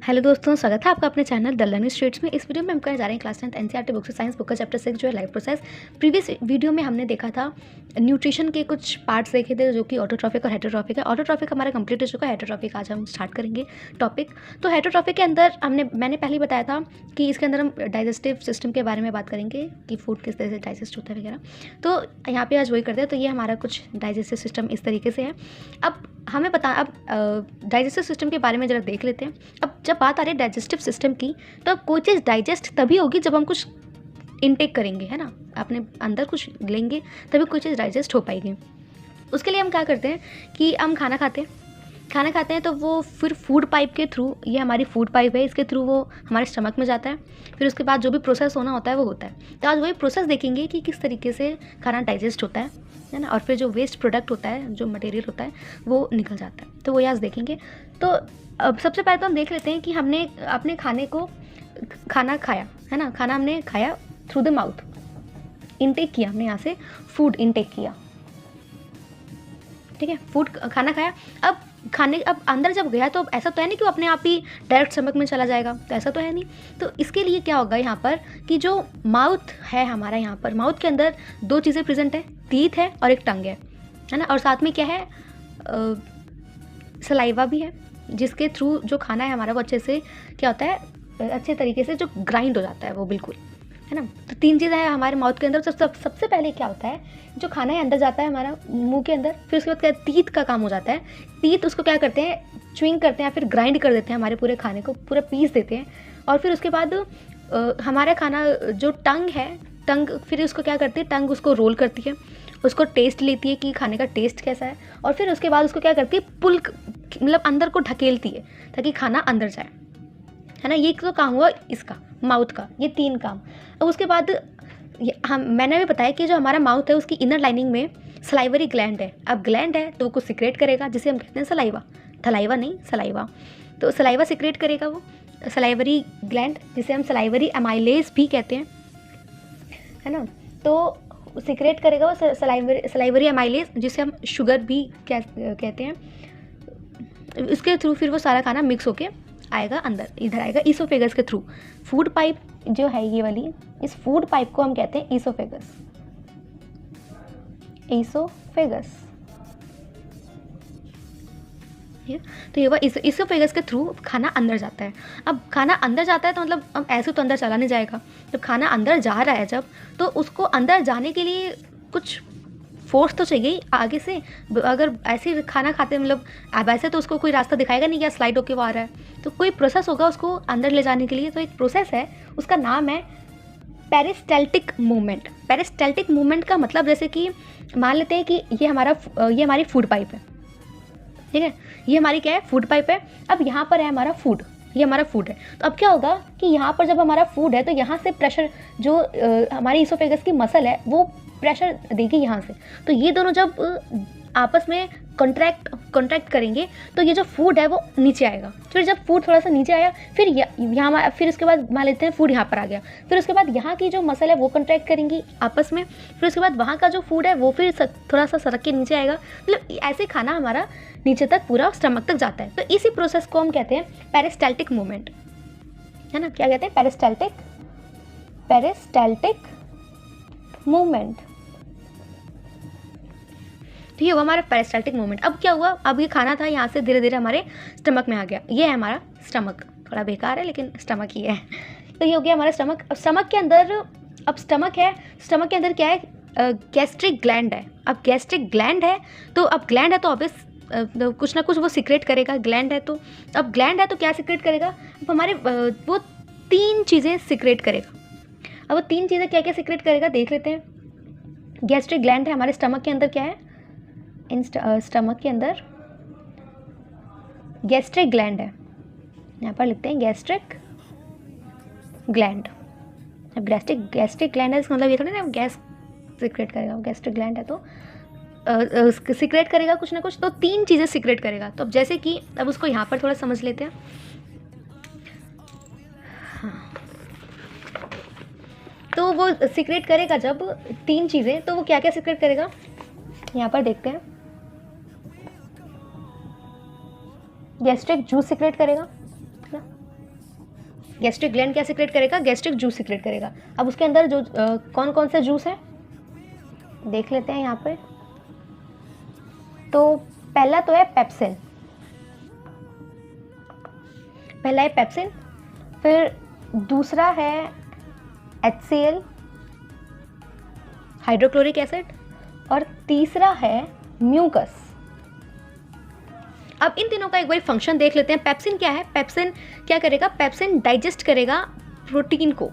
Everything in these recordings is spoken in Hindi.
हेलो दोस्तों, स्वागत है आपका अपने चैनल द लर्निंग स्ट्रीट्स में। इस वीडियो में हम करने जा रहे हैं क्लास 10th एनसीईआरटी बुक से साइंस बुक का चैप्टर 6 जो है लाइफ प्रोसेस। प्रीवियस वीडियो में हमने देखा था न्यूट्रिशन के कुछ पार्ट्स देखे थे जो कि ऑटोट्रॉफिक और हेटरोट्रॉफिक है। ऑटोट्रॉफिक हमारा कंप्लीट हो चुका है, हेटरोट्रॉफिक आज हम स्टार्ट करेंगे टॉपिक। तो हेटरोट्रॉफिक के अंदर मैंने पहले ही बताया था कि इसके अंदर हम डाइजेस्टिव सिस्टम के बारे में बात करेंगे कि फूड किस तरह से डाइजेस्ट होता है वगैरह। तो यहाँ पे आज वही करते हैं। तो ये हमारा कुछ डाइजेस्टिव सिस्टम इस तरीके से है। अब डाइजेस्टिव सिस्टम के बारे में ज़रा देख लेते हैं। अब जब बात आ रही है डाइजेस्टिव सिस्टम की, तो अब कोई चीज़ डाइजेस्ट तभी होगी जब हम कुछ इनटेक करेंगे, है ना, अपने अंदर कुछ लेंगे तभी कोई चीज़ डाइजेस्ट हो पाएगी। उसके लिए हम क्या करते हैं कि हम खाना खाते हैं तो वो फिर फूड पाइप के थ्रू, ये हमारी फूड पाइप है, इसके थ्रू वो हमारे स्टमक में जाता है। फिर उसके बाद जो भी प्रोसेस होना होता है वो होता है। तो आज वही प्रोसेस देखेंगे कि किस तरीके से खाना डाइजेस्ट होता है ना, और फिर जो वेस्ट प्रोडक्ट होता है, जो मटेरियल होता है वो निकल जाता है। तो वही आज देखेंगे। तो अब सबसे पहले तो हम देख लेते हैं कि हमने अपने खाना खाया, है ना, खाना हमने खाया थ्रू द माउथ, इनटेक किया हमने, यहाँ से फूड इनटेक किया, ठीक है, फूड खाना खाया। अब अंदर जब गया तो ऐसा तो है नहीं कि वो अपने आप ही डायरेक्ट स्टमक में चला जाएगा, तो ऐसा तो है नहीं। तो इसके लिए क्या होगा यहाँ पर कि जो माउथ है हमारा, यहाँ पर माउथ के अंदर दो चीज़ें प्रेजेंट है, टीथ है और एक टंग है ना, और साथ में क्या है, सलाइवा भी है, जिसके थ्रू जो खाना है हमारा वो अच्छे से क्या होता है, अच्छे तरीके से जो ग्राइंड हो जाता है वो, बिल्कुल, है ना। तो तीन चीज़ें हैं हमारे माउथ के अंदर। तो सबसे पहले क्या होता है, जो खाना है अंदर जाता है हमारा मुंह के अंदर, फिर उसके बाद क्या, टीथ का काम हो जाता है। टीथ उसको क्या करते हैं, च्युइंग करते हैं, फिर ग्राइंड कर देते हैं, हमारे पूरे खाने को पूरा पीस देते हैं। और फिर उसके बाद हमारा खाना जो टंग है, टंग फिर उसको क्या करती है, टंग उसको रोल करती है, उसको टेस्ट लेती है कि खाने का टेस्ट कैसा है, और फिर उसके बाद उसको क्या करती है, पुल, मतलब अंदर को ढकेलती है ताकि खाना अंदर जाए, है ना। ये तो काम हुआ इसका, माउथ का, ये तीन काम। अब उसके बाद मैंने भी बताया कि जो हमारा माउथ है उसकी इनर लाइनिंग में सलाइवरी ग्लैंड है। अब ग्लैंड है तो कुछ सिक्रेट करेगा जिसे हम कहते हैं सलाइवा, थलाइवा नहीं, सलाइवा। तो सलाइवा सिक्रेट करेगा वो, सलाइवरी ग्लैंड, जिसे हम सलाइवरी एमाइलेज भी कहते हैं, है ना। तो सिक्रेट करेगा वो सलाइवरी एमाइलेज, जिसे हम शुगर भी कहते हैं। उसके थ्रू फिर वो सारा खाना मिक्स होके आएगा अंदर, इधर आएगा ईसोफेगस के थ्रू। फूड पाइप जो है ये वाली, इस फूड पाइप को हम कहते हैं ईसोफेगस, ईसोफेगस। तो ये वह ईसोफेगस के थ्रू खाना अंदर जाता है। अब खाना अंदर जाता है तो मतलब अब ऐसे तो अंदर चला नहीं जाएगा। जब खाना अंदर जा रहा है जब, तो उसको अंदर जाने के लिए कुछ फोर्स तो चाहिए आगे से। अगर ऐसे खाना खाते मतलब अब ऐसे तो उसको कोई रास्ता दिखाएगा नहीं, क्या स्लाइड होके वो आ रहा है, तो कोई प्रोसेस होगा उसको अंदर ले जाने के लिए। तो एक प्रोसेस है, उसका नाम है पेरिस्टाल्टिक मूवमेंट। पेरिस्टाल्टिक मूवमेंट का मतलब, जैसे कि मान लेते हैं कि ये हमारी फूड पाइप है, ठीक है, ये हमारी क्या है, फूड पाइप है। अब यहाँ पर है हमारा फूड, ये हमारा फूड है। तो अब क्या होगा कि यहाँ पर जब हमारा फूड है तो यहाँ से प्रेशर, जो हमारी ईसोफेगस की मसल है वो प्रेशर देगी यहाँ से। तो ये दोनों जब आपस में कॉन्ट्रैक्ट करेंगे तो ये जो फूड है वो नीचे आएगा। फिर जब फूड थोड़ा सा नीचे आया, फिर यहाँ, फिर उसके बाद मान लेते हैं फूड यहाँ पर आ गया, फिर उसके बाद यहाँ की जो मसल है वो कॉन्ट्रैक्ट करेंगी आपस में, फिर उसके बाद वहाँ का जो फूड है वो फिर थोड़ा सा सरक के नीचे आएगा। मतलब ऐसे खाना हमारा नीचे तक पूरा स्टमक तक जाता है। तो इसी प्रोसेस को हम कहते हैं पेरिस्टाल्टिक मूवमेंट, है ना। क्या कहते हैं, पेरिस्टाल्टिक मूवमेंट। तो ये हुआ हमारा पेरिस्टाल्टिक मूवमेंट। अब क्या हुआ, अब ये खाना था यहाँ से धीरे धीरे हमारे स्टमक में आ गया। ये है हमारा स्टमक, थोड़ा बेकार है लेकिन स्टमक ही है। तो ये हो गया हमारा स्टमक। अब स्टमक के अंदर, अब स्टमक है, स्टमक के अंदर क्या है, गैस्ट्रिक ग्लैंड है। अब गैस्ट्रिक ग्लैंड है तो अब ग्लैंड है तो ऑब्वियस कुछ ना कुछ वो सिक्रेट करेगा। ग्लैंड है तो, अब ग्लैंड है तो क्या सिक्रेट करेगा, अब हमारे वो तीन चीज़ें सिक्रेट करेगा। अब वो तीन चीज़ें क्या क्या सिक्रेट करेगा देख लेते हैं। गैस्ट्रिक ग्लैंड है हमारे स्टमक के अंदर, क्या है, इन स्टमक के अंदर गैस्ट्रिक ग्लैंड है, यहाँ पर लिखते हैं गैस्ट्रिक ग्लैंड। अब गैस्ट्रिक ग्लैंड है, इसका मतलब ये थोड़ा ना गैस सिक्रेट करेगा। गैस्ट्रिक ग्लैंड है तो सिक्रेट करेगा कुछ ना कुछ, तो तीन चीज़ें सिक्रेट करेगा। तो अब जैसे कि अब उसको यहाँ पर थोड़ा समझ लेते हैं। हाँ, तो वो सिक्रेट करेगा जब तीन चीज़ें, तो वो क्या क्या सिक्रेट करेगा यहाँ पर देखते हैं। गैस्ट्रिक जूस सिक्रेट करेगा, है ना, गैस्ट्रिक ग्लैंड क्या सिक्रेट करेगा, गैस्ट्रिक जूस सिक्रेट करेगा। अब उसके अंदर जो कौन कौन से जूस है देख लेते हैं यहाँ पे। तो पहला तो है पेप्सिन, पहला है पेप्सिन, फिर दूसरा है HCl हाइड्रोक्लोरिक एसिड, और तीसरा है म्यूकस। अब इन तीनों का एक बार फंक्शन देख लेते हैं। पेप्सिन क्या है, पेप्सिन क्या करेगा, पेप्सिन डाइजेस्ट करेगा प्रोटीन को।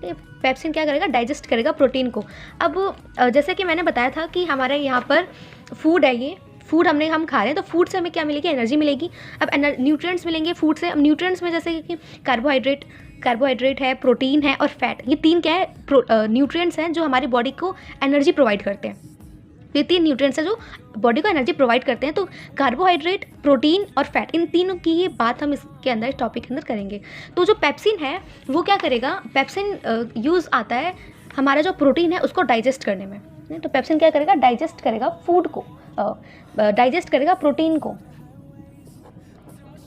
पेप्सिन क्या करेगा, डाइजेस्ट करेगा प्रोटीन को। अब जैसे कि मैंने बताया था कि हमारे यहाँ पर फूड है, ये फूड हम खा रहे हैं, तो फूड से हमें क्या मिलेगी, एनर्जी मिलेगी। अब न्यूट्रिएंट्स मिलेंगे फूड से। अब न्यूट्रिएंट्स में जैसे कि कार्बोहाइड्रेट है, प्रोटीन है और फैट, ये तीन क्या है, न्यूट्रिएंट्स हैं जो हमारी बॉडी को एनर्जी प्रोवाइड करते हैं। ये तीन न्यूट्रिएंट्स हैं जो बॉडी को एनर्जी प्रोवाइड करते हैं। तो कार्बोहाइड्रेट, प्रोटीन और फैट, इन तीनों की ये बात हम इसके अंदर, इस टॉपिक के अंदर करेंगे। तो जो पेप्सिन है वो क्या करेगा, पेप्सिन यूज़ आता है हमारा जो प्रोटीन है उसको डाइजेस्ट करने में। तो पेप्सिन क्या करेगा, डाइजेस्ट करेगा फूड को, डाइजेस्ट करेगा प्रोटीन को,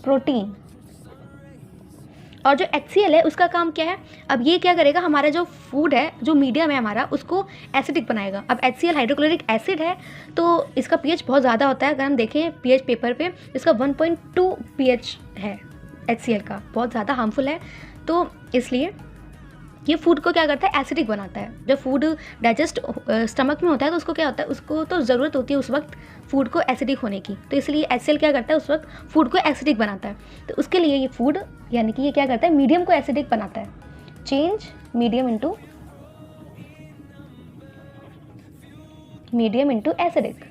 प्रोटीन। और जो HCl है उसका काम क्या है, अब ये क्या करेगा, हमारा जो फूड है, जो मीडियम है हमारा, उसको एसिडिक बनाएगा। अब HCl हाइड्रोक्लोरिक एसिड है तो इसका pH बहुत ज़्यादा होता है। अगर हम देखें pH पेपर पे, इसका 1.2 pH है HCl का, बहुत ज़्यादा हार्मफुल है। तो इसलिए ये फूड को क्या करता है, एसिडिक बनाता है। जब फूड डाइजेस्ट स्टमक में होता है तो उसको क्या होता है, उसको तो ज़रूरत होती है उस वक्त फूड को एसिडिक होने की। तो इसलिए HCl क्या करता है, उस वक्त फूड को एसिडिक बनाता है। तो उसके लिए ये फूड, यानी कि ये क्या करता है, मीडियम को एसिडिक बनाता है। Change medium into acidic.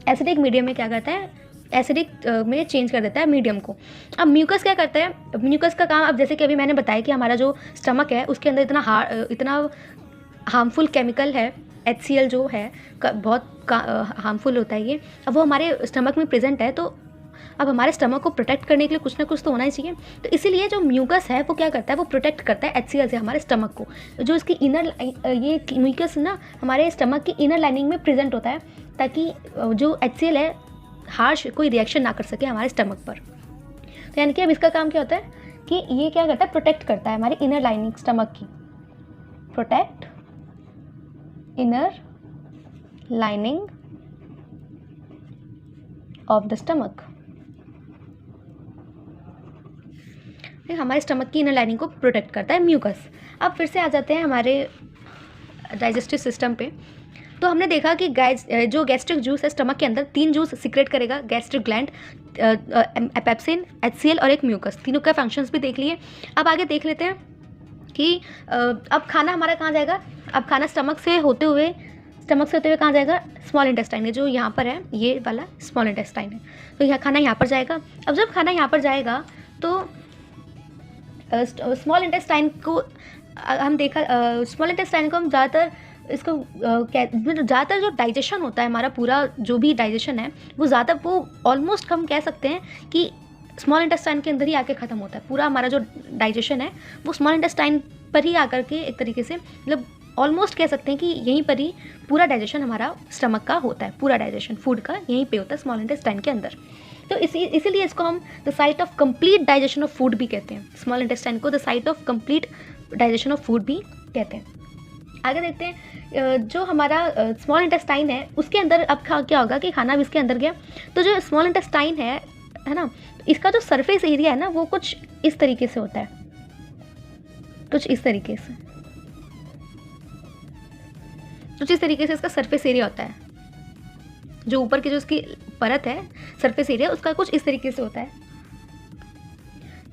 Acidic medium में क्या करता है, एसिडिक में चेंज कर देता है मीडियम को। अब म्यूकस क्या करता है, म्यूकस का काम, अब जैसे कि अभी मैंने बताया कि हमारा जो स्टमक है उसके अंदर इतना हार्मफुल केमिकल है, HCl जो है बहुत हार्मफुल होता है ये। अब वो हमारे स्टमक में प्रेजेंट है, तो अब हमारे स्टमक को प्रोटेक्ट करने के लिए कुछ ना कुछ तो होना ही चाहिए। तो इसीलिए जो म्यूकस है वो क्या करता है, वो प्रोटेक्ट करता है HCl से हमारे स्टमक को। जो इसकी ये म्यूकस ना हमारे स्टमक की इनर लाइनिंग में प्रेजेंट होता है, ताकि जो HCl है हार्श कोई रिएक्शन ना कर सके हमारे स्टमक पर। तो यानी कि अब इसका काम क्या होता है कि ये क्या करता है, प्रोटेक्ट करता है हमारी इनर लाइनिंग स्टमक की, protect inner lining of the stomach. हमारे स्टमक की इनर लाइनिंग को प्रोटेक्ट करता है म्यूकस। अब फिर से आ जाते हैं हमारे डाइजेस्टिव सिस्टम पे। तो हमने देखा कि जो गैस्ट्रिक जूस है स्टमक के अंदर 3 जूस सिक्रेट करेगा गैस्ट्रिक ग्लैंड, पेप्सिन, HCl और एक म्यूकस। तीनों का फंक्शंस भी देख लिए। अब आगे देख लेते हैं कि अब खाना हमारा कहाँ जाएगा। अब खाना स्टमक से होते हुए कहाँ जाएगा, स्मॉल इंटेस्टाइन है, जो यहाँ पर है, ये वाला स्मॉल इंटेस्टाइन है। तो यह खाना यहाँ पर जाएगा। अब जब खाना यहाँ पर जाएगा तो स्मॉल इंटेस्टाइन को हम स्मॉल इंटेस्टाइन को हम ज़्यादातर ज़्यादातर जो डाइजेशन होता है हमारा, पूरा जो भी डाइजेशन है वो ज़्यादा, वो ऑलमोस्ट हम कह सकते हैं कि स्मॉल इंटेस्टाइन के अंदर ही आके ख़त्म होता है। पूरा हमारा जो डाइजेशन है वो स्मॉल इंटेस्टाइन पर ही आकर के एक तरीके से, मतलब ऑलमोस्ट कह सकते हैं कि यहीं पर ही पूरा डाइजेशन हमारा स्टमक का होता है। पूरा डाइजेशन फूड का यहीं पे होता है, स्मॉल इंटेस्टाइन के अंदर। तो इसीलिए इसको हम the site of complete digestion of food भी कहते हैं। स्मॉल इंटेस्टाइन को the site of complete digestion of food भी कहते हैं। आगे देखते हैं जो हमारा स्मॉल इंटेस्टाइन है उसके अंदर अब क्या होगा कि खाना भी इसके अंदर गया। तो जो स्मॉल इंटेस्टाइन है ना, इसका जो सरफेस एरिया है ना वो कुछ इस तरीके से होता है, कुछ इस तरीके से इसका सरफेस एरिया होता है। जो ऊपर की जो इसकी परत है, सरफेस एरिया, उसका कुछ इस तरीके से होता है।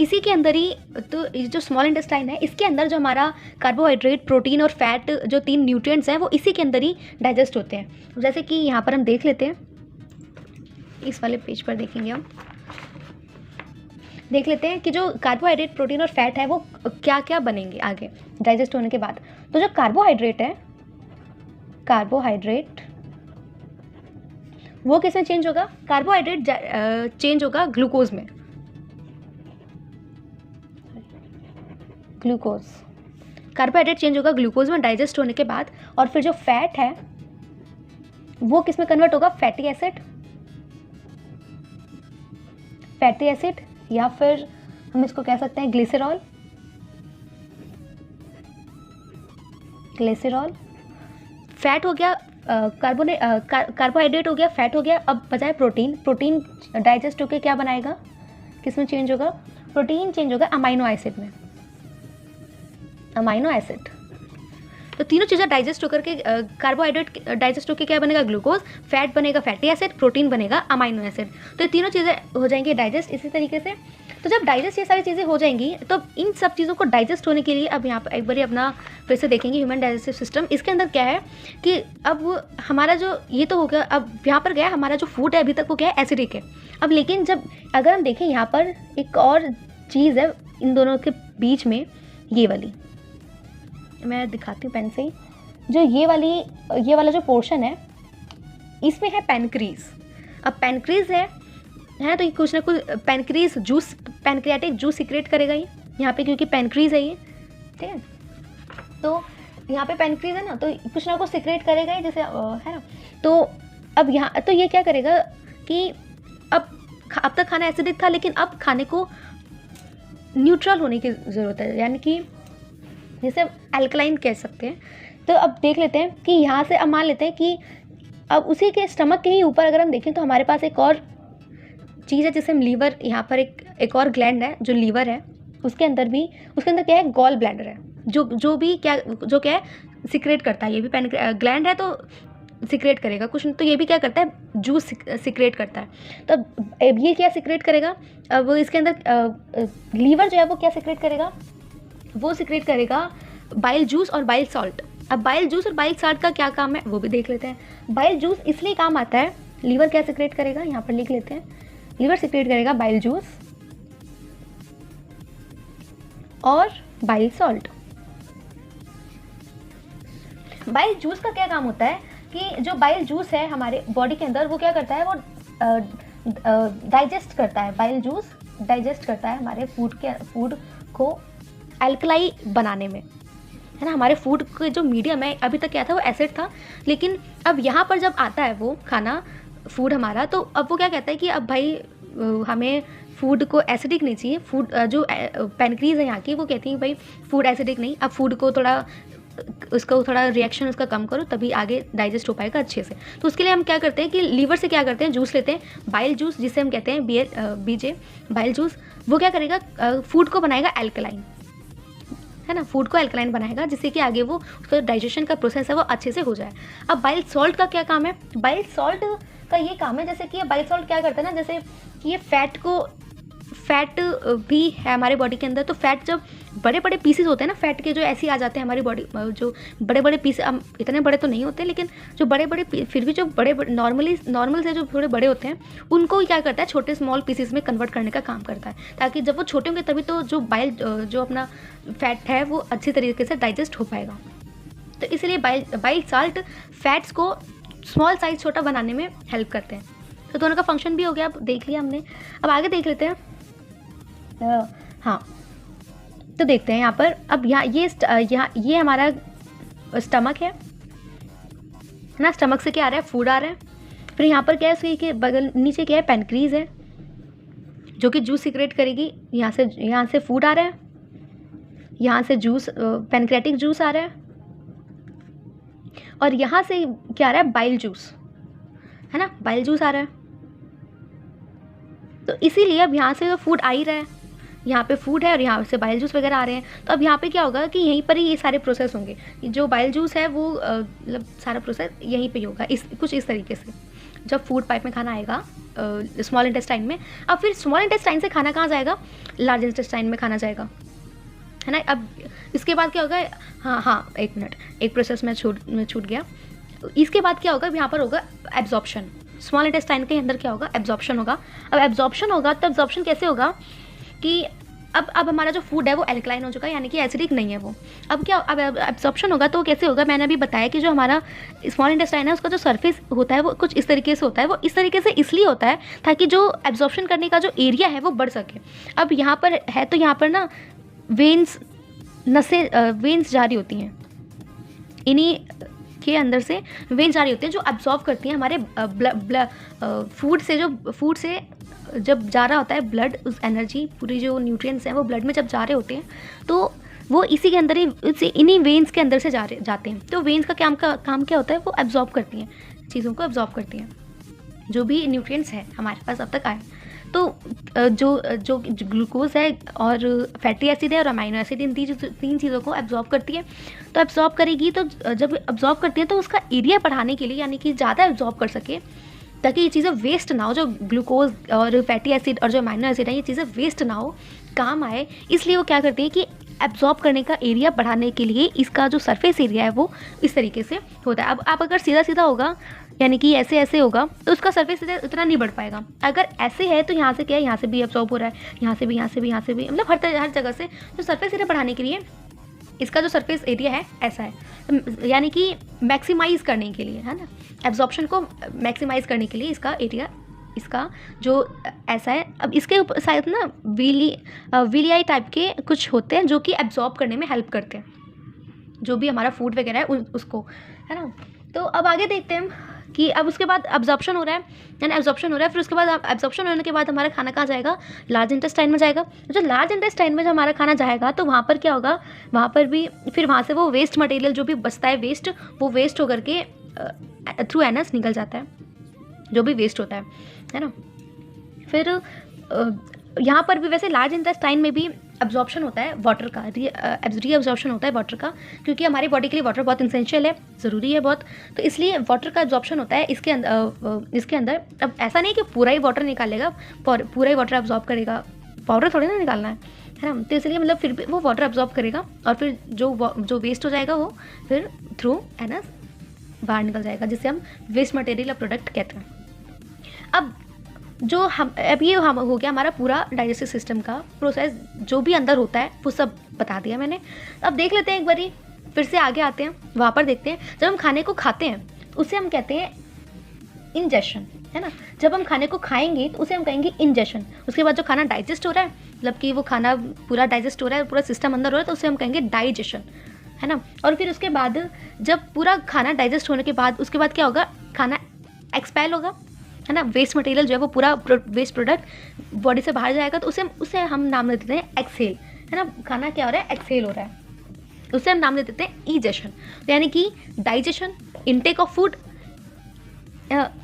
इसी के अंदर ही तो जो स्मॉल इंटेस्टाइन है इसके अंदर जो हमारा कार्बोहाइड्रेट, प्रोटीन और फैट, जो 3 न्यूट्रिएंट्स हैं वो इसी के अंदर ही डाइजेस्ट होते हैं। जैसे कि यहाँ पर हम देख लेते हैं, इस वाले पेज पर देखेंगे, हम देख लेते हैं कि जो कार्बोहाइड्रेट, प्रोटीन और फैट है वो क्या क्या बनेंगे आगे डाइजेस्ट होने के बाद। तो जो कार्बोहाइड्रेट है, कार्बोहाइड्रेट वो किसमें चेंज होगा, कार्बोहाइड्रेट चेंज होगा ग्लूकोज में, ग्लूकोज, कार्बोहाइड्रेट चेंज होगा ग्लूकोज में डाइजेस्ट होने के बाद। और फिर जो फैट है वो किस में कन्वर्ट होगा, फैटी एसिड, या फिर हम इसको कह सकते हैं ग्लिसरॉल। ग्लिसरॉल। फैट हो गया, कार्बोहाइड्रेट हो गया, फैट हो गया, अब बजाय प्रोटीन। प्रोटीन डाइजेस्ट होकर क्या बनाएगा, किस में चेंज होगा, प्रोटीन चेंज होगा अमाइनो एसिड में, अमाइनो एसिड। तो तीनों चीज़ें डाइजेस्ट होकर के, कार्बोहाइड्रेट डाइजेस्ट होकर क्या बनेगा, ग्लूकोज, फैट बनेगा फैटी एसिड, प्रोटीन बनेगा अमाइनो एसिड। तो ये तीनों चीज़ें हो जाएंगी डाइजेस्ट इसी तरीके से। तो जब डाइजेस्ट ये सारी चीज़ें हो जाएंगी तो इन सब चीज़ों को डाइजेस्ट होने के लिए अब यहाँ पर एक बार अपना फिर से देखेंगे ह्यूमन डाइजेस्टिव सिस्टम। इसके अंदर क्या है कि अब हमारा जो ये तो हो गया, अब यहाँ पर गया हमारा जो फूड है अभी तक वो क्या है, एसिडिक है। अब लेकिन जब अगर हम देखें यहाँ पर एक और चीज़ है इन दोनों के बीच में, ये वाली मैं दिखाती हूँ पेन से ही, जो ये वाला जो पोर्शन है इसमें है पैनक्रीज। अब पैनक्रीज है तो ये कुछ ना कुछ पैनक्रीज जूस, पैनक्रियाटिक जूस सीक्रेट करेगा ये यहाँ पे, क्योंकि पैनक्रीज है ये, ठीक है। तो यहाँ पे पैनक्रीज है ना, तो कुछ ना कुछ सीक्रेट करेगा ही, जैसे है ना। तो अब यहाँ तो ये क्या करेगा कि अब तक खाना एसिडिक था, लेकिन अब खाने को न्यूट्रल होने की ज़रूरत है, यानी कि जैसे अल्कलाइन कह सकते हैं। तो अब देख लेते हैं कि यहाँ से अब मान लेते हैं कि अब उसी के स्टमक के ही ऊपर अगर हम देखें तो हमारे पास एक और चीज़ है जिसे हम लीवर, यहाँ पर एक और ग्लैंड है जो लीवर है, उसके अंदर क्या है, गॉल ब्लैडर है, जो क्या है सिक्रेट करता है। ये भी ग्लैंड है तो सिक्रेट करेगा कुछ, तो ये भी क्या करता है, जूस सिक्रेट करता है। तो अब ये क्या सिक्रेट करेगा, अब इसके अंदर लीवर जो है वो क्या सिक्रेट करेगा, वो सिक्रेट करेगा बाइल जूस और बाइल सॉल्ट। अब बाइल जूस और बाइल सॉल्ट का क्या काम है वो भी देख लेते हैं। बाइल जूस इसलिए काम आता है, लीवर क्या सिक्रेट करेगा, यहाँ पर लिख लेते हैं, लीवर सिक्रेट करेगा बाइल जूस और बाइल सॉल्ट। बाइल जूस का क्या काम होता है कि जो बाइल जूस है हमारे बॉडी के अंदर वो क्या करता है, वो डाइजेस्ट करता है। बाइल जूस डाइजेस्ट करता है हमारे फूड को अल्कलाई बनाने में, है ना। हमारे फूड के जो मीडियम है अभी तक क्या था, वो एसिड था, लेकिन अब यहाँ पर जब आता है वो खाना फूड हमारा, तो अब वो क्या कहता है कि अब भाई हमें फूड को एसिडिक नहीं चाहिए। फूड जो पैनक्रीज है यहाँ की वो कहती है भाई फूड एसिडिक नहीं, अब फूड को थोड़ा रिएक्शन उसका कम करो, तभी आगे डाइजेस्ट हो पाएगा अच्छे से। तो उसके लिए हम क्या करते हैं कि लीवर से क्या करते हैं, जूस लेते हैं, बाइल जूस जिसे हम कहते हैं बीजे बाइल जूस। वो क्या करेगा, फूड को बनाएगा अल्कलाइन, है ना, फूड को अल्कलाइन बनाएगा, जिससे कि आगे वो उसका डाइजेशन का प्रोसेस है वो अच्छे से हो जाए। अब बाइल सॉल्ट का क्या काम है, बाइल सॉल्ट का ये काम है, जैसे कि बाइल सॉल्ट क्या करता है ना, जैसे कि ये फैट भी है हमारे बॉडी के अंदर। तो फैट जब बड़े बड़े पीसेस होते हैं ना, फैट के जो ऐसे ही आ जाते हैं हमारी बॉडी, जो बड़े बड़े पीस, इतने बड़े तो नहीं होते, लेकिन जो बड़े बड़े फिर भी जो बड़े नॉर्मल से जो थोड़े बड़े होते हैं, उनको क्या करता है, छोटे स्मॉल पीसेस में कन्वर्ट करने का काम करता है, ताकि जब वो छोटे होंगे तभी तो जो जो अपना फैट है वो अच्छी तरीके से डाइजेस्ट हो पाएगा। तो इसलिए बाइल सॉल्ट फैट्स को स्मॉल साइज छोटा बनाने में हेल्प करते हैं। तो दोनों का फंक्शन भी हो गया, अब देख लिया हमने। अब आगे देख लेते हैं। हाँ, तो देखते हैं यहाँ पर, अब यहाँ ये हमारा स्टमक है ना, स्टमक से क्या आ रहा है, फूड आ रहा है। फिर यहाँ पर क्या है, इसके बगल नीचे क्या है, पैनक्रीज है जो कि जूस सिक्रेट करेगी। यहाँ से फूड आ रहा है, यहाँ से जूस, पैनक्रियाटिक जूस आ रहा है, और यहाँ से क्या आ रहा है, बाइल जूस, है ना, बाइल जूस आ रहा है। तो इसीलिए अब यहाँ से फूड आ ही रहा है, यहाँ पे फूड है और यहाँ से बाइल जूस वगैरह आ रहे हैं। तो अब यहाँ पे क्या होगा कि यहीं पर ही ये सारे प्रोसेस होंगे, जो बाइल जूस है वो मतलब सारा प्रोसेस यहीं पे ही होगा, कुछ इस तरीके से। जब फूड पाइप में खाना आएगा स्मॉल इंटेस्टाइन में, अब फिर स्मॉल इंटेस्टाइन से खाना कहाँ जाएगा, लार्ज इंटेस्टाइन में खाना जाएगा, है ना। अब इसके बाद क्या होगा, हाँ एक मिनट, एक प्रोसेस में छूट गया। इसके बाद क्या होगा, यहाँ पर होगा एब्जॉर्प्शन। स्मॉल इंटेस्टाइन के अंदर क्या होगा, एब्जॉर्प्शन होगा। अब एब्जॉर्प्शन होगा तो एब्जॉर्प्शन कैसे होगा कि अब हमारा जो फूड है वो एल्कलाइन हो चुका है, यानी कि एसिडिक नहीं है वो। अब एब्जॉर्प्शन होगा तो कैसे होगा, मैंने अभी बताया कि जो हमारा स्मॉल इंटेस्टाइन है उसका जो सरफेस होता है वो कुछ इस तरीके से होता है। वो इस तरीके से इसलिए होता है ताकि जो एब्जॉर्प्शन करने का जो एरिया है वो बढ़ सके। अब यहाँ पर है तो यहाँ पर ना वेन्स जा रही होती हैं, इन्हीं के अंदर से वेन्स जा रही होती हैं जो अब्जॉर्व करती हैं हमारे फूड से जब जा रहा होता है ब्लड, उस एनर्जी पूरी जो न्यूट्रिएंट्स हैं वो ब्लड में जब जा रहे होते हैं तो वो इसी के अंदर ही इन्हीं वेन्स के अंदर से जाते हैं। तो वेन्स का काम क्या होता है, वो एब्जॉर्ब करती हैं, चीज़ों को एब्जॉर्ब करती हैं, जो भी न्यूट्रिएंट्स हैं हमारे पास अब तक आए। तो जो ग्लूकोज है और फैटी एसिड है और अमाइनो एसिड, इन तीन चीज़ों को एब्जॉर्ब करती है। तो एब्जॉर्ब करेगी, तो जब एब्जॉर्ब करती है तो उसका एरिया बढ़ाने के लिए, यानी कि ज़्यादा एब्जॉर्ब कर सके, ताकि ये चीज़ें वेस्ट ना हो, जो ग्लूकोज और फैटी एसिड और जो अमाइनो एसिड है ये चीज़ें वेस्ट ना हो, काम आए, इसलिए वो क्या करती है कि एब्जॉर्ब करने का एरिया बढ़ाने के लिए इसका जो सरफेस एरिया है वो इस तरीके से होता है। अब आप अगर सीधा सीधा होगा, यानी कि ऐसे ऐसे होगा, तो उसका सरफेस एरिया उतना नहीं बढ़ पाएगा। अगर ऐसे है तो यहाँ से क्या है, यहाँ से भी एब्जॉर्ब हो रहा है, यहाँ से भी, यहाँ से भी, यहाँ से भी, मतलब हर जगह से। तो सरफेस एरिया बढ़ाने के लिए इसका जो सरफेस एरिया है ऐसा है, यानी कि मैक्सिमाइज़ करने के लिए, है ना, एब्जॉर्प्शन को मैक्सिमाइज़ करने के लिए इसका एरिया, इसका जो ऐसा है। अब इसके ऊपर शायद ना विलियाई टाइप के कुछ होते हैं जो कि एब्जॉर्ब करने में हेल्प करते हैं, जो भी हमारा फूड वगैरह है उसको, है ना। तो अब आगे देखते हैं कि अब उसके बाद एब्जॉर्प्शन हो रहा है, यानी एब्जॉर्प्शन हो रहा है, फिर उसके बाद एब्जॉर्प्शन होने के बाद हमारा खाना कहाँ जाएगा, लार्ज इंटेस्टाइन में जाएगा। जो लार्ज इंटेस्टाइन में जो हमारा खाना जाएगा तो वहाँ पर क्या होगा, वहाँ पर भी फिर वहाँ से वो वेस्ट मटेरियल जो भी बचता है, वो वेस्ट होकर के थ्रू एनस निकल जाता है, जो भी वेस्ट होता है ना। फिर यहाँ पर भी वैसे लार्ज इंटेस्टाइन में भी एब्जॉर्प्शन होता है वाटर का, रीअब्जॉर्प्शन होता है वाटर का, क्योंकि हमारी बॉडी के लिए वाटर बहुत इंसेंशियल है, ज़रूरी है बहुत, तो इसलिए वाटर का एब्जॉर्प्शन होता है इसके अंदर। अब ऐसा नहीं कि पूरा ही वाटर निकालेगा, पूरा ही वाटर एब्जॉर्ब करेगा, पाउडर थोड़ी ना निकालना है ना। तो इसलिए मतलब फिर भी वो वाटर एब्जॉर्ब करेगा और फिर जो वेस्ट हो जाएगा वो फिर थ्रू एनस बाहर निकल जाएगा, जिसे हम वेस्ट मटेरियल प्रोडक्ट कहते हैं। अब ये हो गया हमारा पूरा डाइजेस्टिव सिस्टम का प्रोसेस, जो भी अंदर होता है वो सब बता दिया मैंने। अब देख लेते हैं एक बारी, फिर से आगे आते हैं, वहाँ पर देखते हैं जब हम खाने को खाते हैं तो उसे हम कहते हैं इंजेशन, है ना। जब हम खाने को खाएंगे तो उसे हम कहेंगे इंजेशन। उसके बाद जो खाना डाइजेस्ट हो रहा है, मतलब कि वो खाना पूरा डाइजेस्ट हो रहा है, पूरा सिस्टम अंदर हो रहा है, तो उसे हम कहेंगे डाइजेशन, है ना। और फिर उसके बाद जब पूरा खाना डाइजेस्ट होने के बाद उसके बाद क्या होगा, खाना एक्सपेल होगा, है ना। वेस्ट मटेरियल जो है वो पूरा वेस्ट प्रोडक्ट बॉडी से बाहर जाएगा, तो उसे हम नाम दे देते हैं एक्सहेल, है ना। खाना क्या हो रहा है, एक्सहेल हो रहा है, उसे हम नाम दे देते हैं ईजेशन। तो यानी कि digestion, intake of food,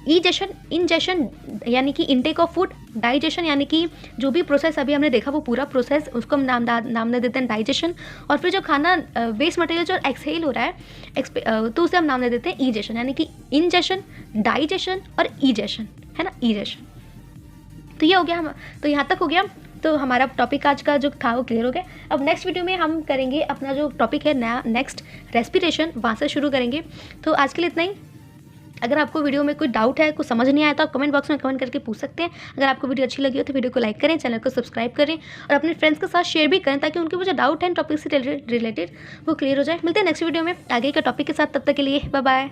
ingestion यानी कि इनटेक ऑफ फूड, डाइजेशन यानी कि जो भी प्रोसेस अभी हमने देखा वो पूरा प्रोसेस, उसको हम नाम दे देते हैं डाइजेशन। और फिर जो खाना वेस्ट मटेरियल जो एक्सहेल हो रहा है तो उसे हम नाम दे देते हैं ईजेशन, यानी कि इंजेशन, डाइजेशन और ईजेशन, है ना, ईजेशन। तो ये हो गया, तो यहाँ तक हो गया। तो हमारा टॉपिक आज का जो था वो क्लियर हो गया। अब नेक्स्ट वीडियो में हम करेंगे अपना जो टॉपिक है नया, नेक्स्ट रेस्पिरेशन, वहाँ से शुरू करेंगे। तो आज के लिए इतना ही। अगर आपको वीडियो में कोई डाउट है, कुछ समझ नहीं आया, तो आप कमेंट बॉक्स में कमेंट करके पूछ सकते हैं। अगर आपको वीडियो अच्छी लगी हो तो वीडियो को लाइक करें, चैनल को सब्सक्राइब करें और अपने फ्रेंड्स के साथ शेयर भी करें, ताकि उनके वो जो डाउट है टॉपिक से रिलेटेड वो क्लियर हो जाए। मिलते हैं नेक्स्ट वीडियो में आगे के टॉपिक के साथ, तब तक के लिए बाय बाय।